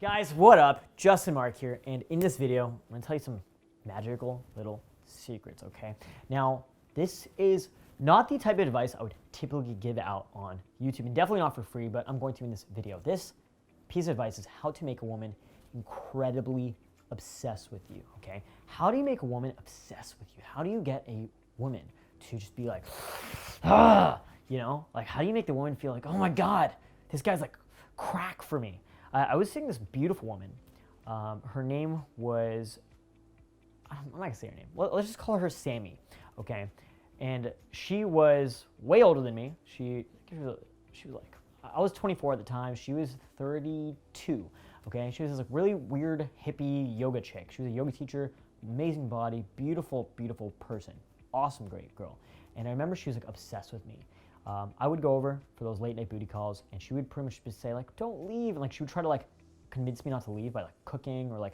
Guys, what up? Justin Marc here, and in this video, I'm gonna tell you some magical little secrets, okay? Now, this is not the type of advice I would typically give out on YouTube, and definitely not for free, but I'm going to in this video. This piece of advice is how to make a woman incredibly obsessed with you, okay? How do you make a woman obsessed with you? How do you get a woman to just be like, ah, you know? Like, how do you make the woman feel like, oh my God, this guy's like crack for me? I was seeing this beautiful woman. Her name was, I'm not gonna say her name. Let's just call her Sammy, okay? And she was way older than me. She was like, I was 24 at the time. She was 32, okay? She was this like really weird hippie yoga chick. She was a yoga teacher, amazing body, beautiful, beautiful person. Awesome, great girl. And I remember she was like obsessed with me. I would go over for those late night booty calls, and she would pretty much just say like, "Don't leave," and like she would try to like convince me not to leave by like cooking or like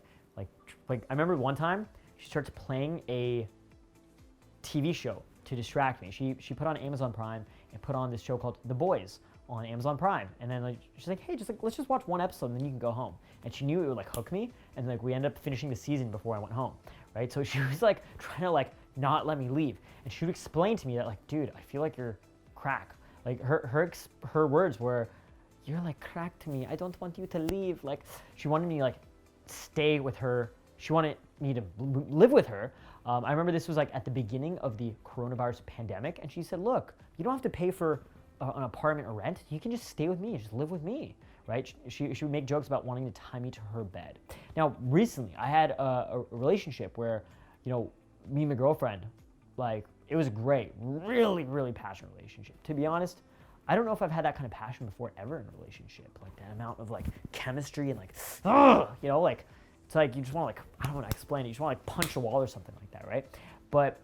I remember one time she starts playing a TV show to distract me. She put on Amazon Prime and put on this show called The Boys on Amazon Prime, and then like she's like, "Hey, just like let's just watch one episode and then you can go home." And she knew it would like hook me, and like we ended up finishing the season before I went home, right? So she was like trying to like not let me leave, and she would explain to me that like, "Dude, I feel like you're crack." Like her words were, "You're like crack to me. I don't want you to leave." Like she wanted me to like stay with her. She wanted me to live with her. I remember this was like at the beginning of the coronavirus pandemic, and she said, "Look, you don't have to pay for an apartment or rent. You can just stay with me, just live with me," right? She would make jokes about wanting to tie me to her bed. Now, recently, I had a relationship where, you know, me and my girlfriend, like, it was great, really, really passionate relationship. To be honest, I don't know if I've had that kind of passion before ever in a relationship, like that amount of like chemistry and like, you know, like it's like you just want to like, I don't want to explain it, you just want to like punch a wall or something like that, right? But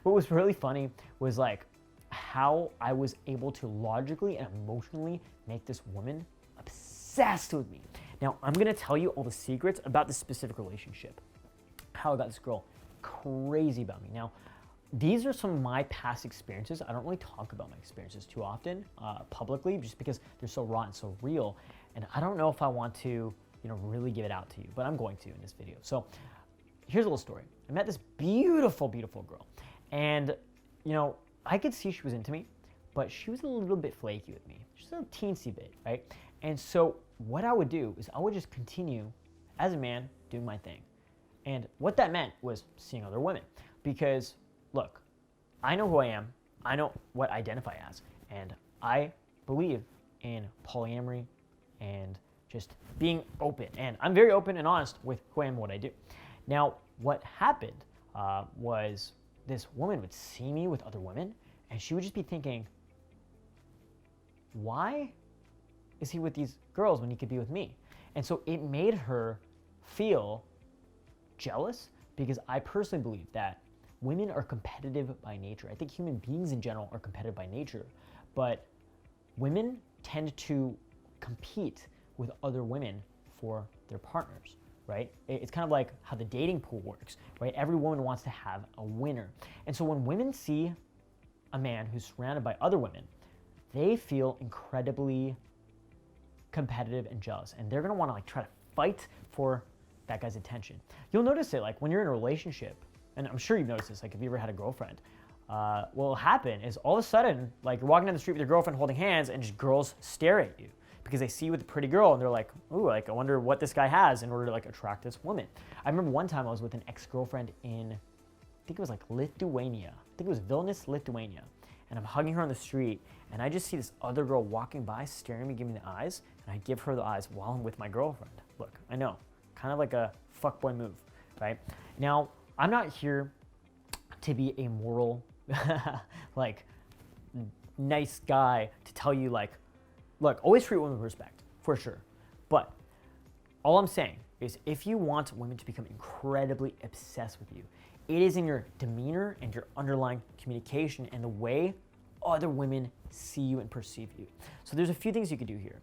what was really funny was like how I was able to logically and emotionally make this woman obsessed with me. Now, I'm gonna tell you all the secrets about this specific relationship, how I got this girl crazy about me. Now, these are some of my past experiences. I don't really talk about my experiences too often publicly, just because they're so raw and so real. And I don't know if I want to, you know, really give it out to you, but I'm going to in this video. So here's a little story. I met this beautiful, beautiful girl, and you know, I could see she was into me, but she was a little bit flaky with me. Just a little teensy bit, right? And so what I would do is I would just continue as a man doing my thing. And what that meant was seeing other women, because look, I know who I am, I know what I identify as, and I believe in polyamory and just being open. And I'm very open and honest with who I am and what I do. Now, what happened was this woman would see me with other women, and she would just be thinking, why is he with these girls when he could be with me? And so it made her feel jealous, because I personally believe that women are competitive by nature. I think human beings in general are competitive by nature, but women tend to compete with other women for their partners, right? It's kind of like how the dating pool works, right? Every woman wants to have a winner. And so when women see a man who's surrounded by other women, they feel incredibly competitive and jealous, and they're gonna wanna like try to fight for that guy's attention. You'll notice it like when you're in a relationship, and I'm sure you've noticed this, like if you ever had a girlfriend, what'll happen is all of a sudden, like you're walking down the street with your girlfriend holding hands, and just girls stare at you because they see you with a pretty girl, and they're like, ooh, like I wonder what this guy has in order to like attract this woman. I remember one time I was with an ex-girlfriend in, I think it was like Lithuania. I think it was Vilnius, Lithuania. And I'm hugging her on the street, and I just see this other girl walking by, staring at me, giving me the eyes, and I give her the eyes while I'm with my girlfriend. Look, I know, kind of like a fuckboy move, right? Now, I'm not here to be a moral, like, nice guy to tell you, like, look, always treat women with respect, for sure. But all I'm saying is if you want women to become incredibly obsessed with you, it is in your demeanor and your underlying communication and the way other women see you and perceive you. So there's a few things you could do here.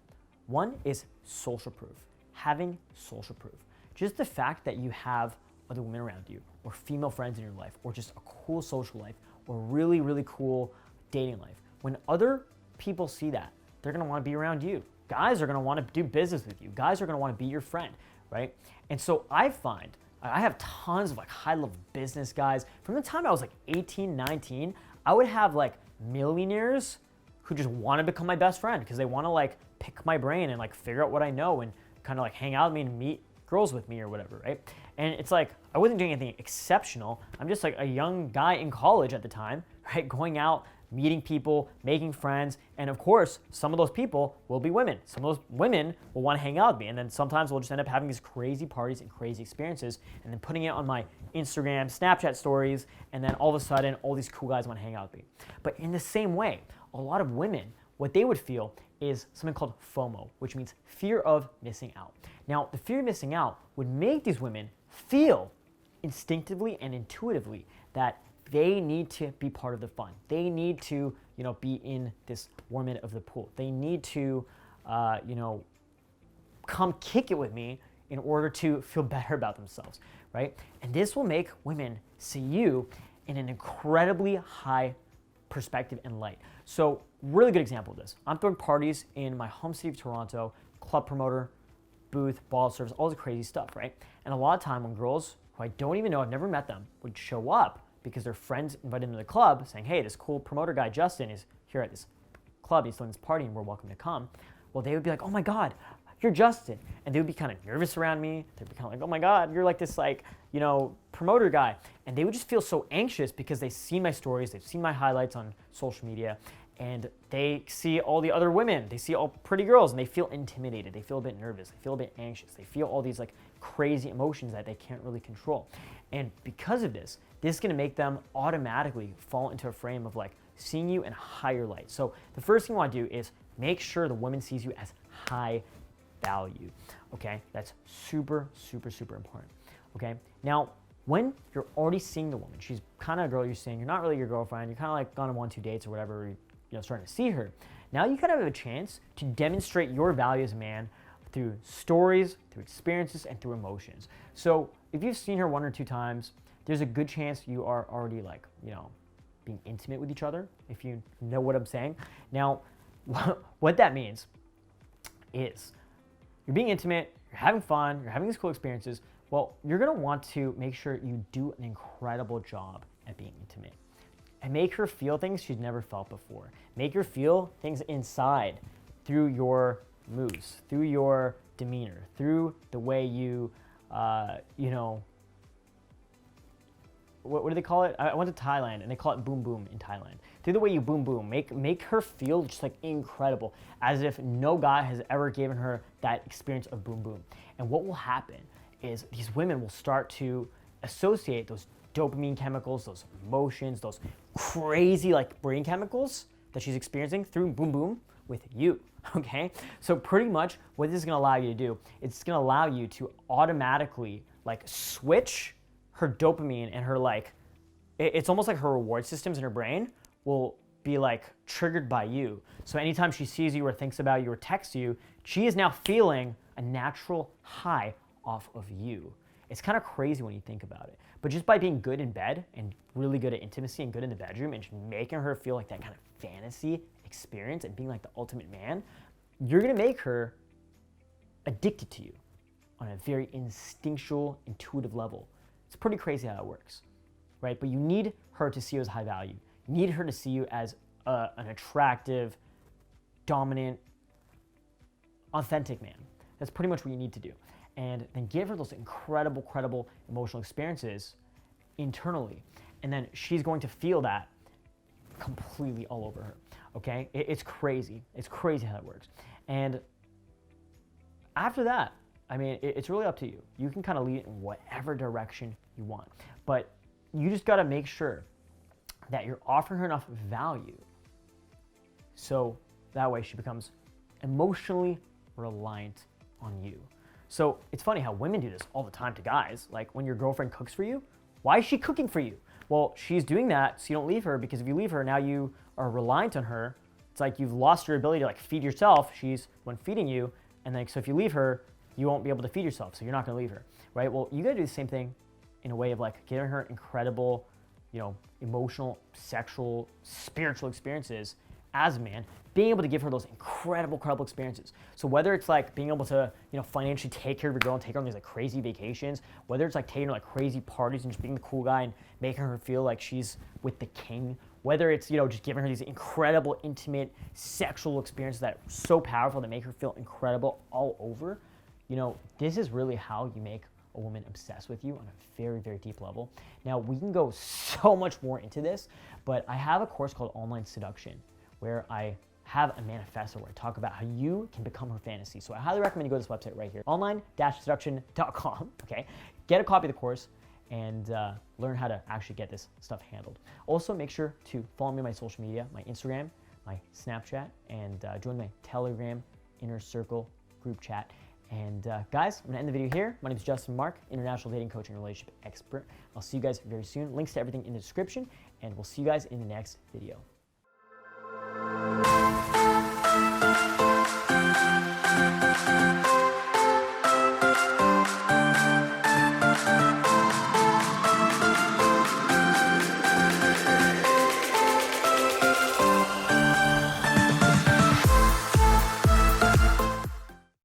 One is social proof, having social proof. Just the fact that you have other women around you, or female friends in your life, or just a cool social life, or really, really cool dating life. When other people see that, they're gonna wanna be around you. guys are going to want to do business with you. Guys are going to want to be your friend, right? And so I find I have tons of like high-level business guys. From the time I was like 18, 19, I would have like millionaires who just want to become my best friend because they want to like pick my brain and like figure out what I know and kind of like hang out with me and meet girls with me or whatever, right? And it's like I wasn't doing anything exceptional. I'm just like a young guy in college at the time, right? Going out, meeting people, making friends, and of course, some of those people will be women. Some of those women will want to hang out with me, and then sometimes we'll just end up having these crazy parties and crazy experiences, and then putting it on my Instagram, Snapchat stories, and then all of a sudden, all these cool guys want to hang out with me. But in the same way, a lot of women, what they would feel is something called FOMO, which means fear of missing out. Now, the fear of missing out would make these women feel instinctively and intuitively that they need to be part of the fun. They need to, be in this warm end of the pool. They need to, come kick it with me in order to feel better about themselves, right? And this will make women see you in an incredibly high perspective and light. So, really good example of this. I'm throwing parties in my home city of Toronto, club promoter, booth, ball service, all this crazy stuff, right? And a lot of time when girls who I don't even know, I've never met them, would show up because their friends invited them to the club saying, hey, this cool promoter guy, Justin, is here at this club. He's throwing this party and we're welcome to come. Well, they would be like, oh my God, you're Justin. And they would be kind of nervous around me. They'd be kind of like, oh my God, you're like this promoter guy. And they would just feel so anxious because they've seen my stories, they've seen my highlights on social media, and they see all the other women, they see all pretty girls, and they feel intimidated, they feel a bit nervous, they feel a bit anxious, they feel all these like crazy emotions that they can't really control. And because of this is gonna make them automatically fall into a frame of like seeing you in a higher light. So the first thing you wanna do is make sure the woman sees you as high value, okay? That's super, super, super important, okay? Now, when you're already seeing the woman, she's kind of a girl you're seeing, you're not really your girlfriend, you're kind of like gone on 1-2 dates or whatever, starting to see her. Now you kind of have a chance to demonstrate your value as a man through stories, through experiences, and through emotions. So if you've seen her 1 or 2 times, there's a good chance you are already like, being intimate with each other, if you know what I'm saying. Now, what that means is you're being intimate, you're having fun, you're having these cool experiences. Well, you're gonna want to make sure you do an incredible job at being intimate. And make her feel things she's never felt before. Make her feel things inside through your moves, through your demeanor, through the way you, what do they call it? I went to Thailand and they call it boom boom in Thailand. Through the way you boom boom, make her feel just like incredible, as if no guy has ever given her that experience of boom boom. And what will happen is these women will start to associate those dopamine chemicals, those emotions, those crazy like brain chemicals that she's experiencing through boom boom with you, okay? So pretty much what this is gonna allow you to do, it's gonna allow you to automatically like switch her dopamine and her like, it's almost like her reward systems in her brain will be like triggered by you. So anytime she sees you or thinks about you or texts you, she is now feeling a natural high off of you. It's kind of crazy when you think about it. But just by being good in bed and really good at intimacy and good in the bedroom and just making her feel like that kind of fantasy experience and being like the ultimate man, you're gonna make her addicted to you on a very instinctual, intuitive level. It's pretty crazy how that works, right? But you need her to see you as high value. You need her to see you as an attractive, dominant, authentic man. That's pretty much what you need to do. And then give her those incredible emotional experiences internally. And then she's going to feel that completely all over her, okay? It's crazy. It's crazy how that works. And after that, I mean, it's really up to you. You can kind of lead it in whatever direction you want. But you just got to make sure that you're offering her enough value so that way she becomes emotionally reliant on you. So it's funny how women do this all the time to guys. Like when your girlfriend cooks for you, why is she cooking for you? Well, she's doing that so you don't leave her, because if you leave her, now you are reliant on her. It's like you've lost your ability to like feed yourself. She's one feeding you, and like so if you leave her, you won't be able to feed yourself, so you're not gonna leave her, right? Well, you gotta do the same thing in a way of like giving her incredible, emotional, sexual, spiritual experiences as a man, being able to give her those incredible experiences. So whether it's like being able to, financially take care of your girl and take her on these like crazy vacations, whether it's like taking her like crazy parties and just being the cool guy and making her feel like she's with the king, whether it's, just giving her these incredible, intimate, sexual experiences that are so powerful that make her feel incredible all over, this is really how you make a woman obsessed with you on a very deep level. Now, we can go so much more into this, but I have a course called Online Seduction where I have a manifesto where I talk about how you can become her fantasy. So I highly recommend you go to this website right here, online-seduction.com, okay? Get a copy of the course and learn how to actually get this stuff handled. Also, make sure to follow me on my social media, my Instagram, my Snapchat, and join my Telegram Inner Circle group chat. And guys, I'm gonna end the video here. My name is Justin Marc, international dating coach and relationship expert. I'll see you guys very soon. Links to everything in the description, and we'll see you guys in the next video.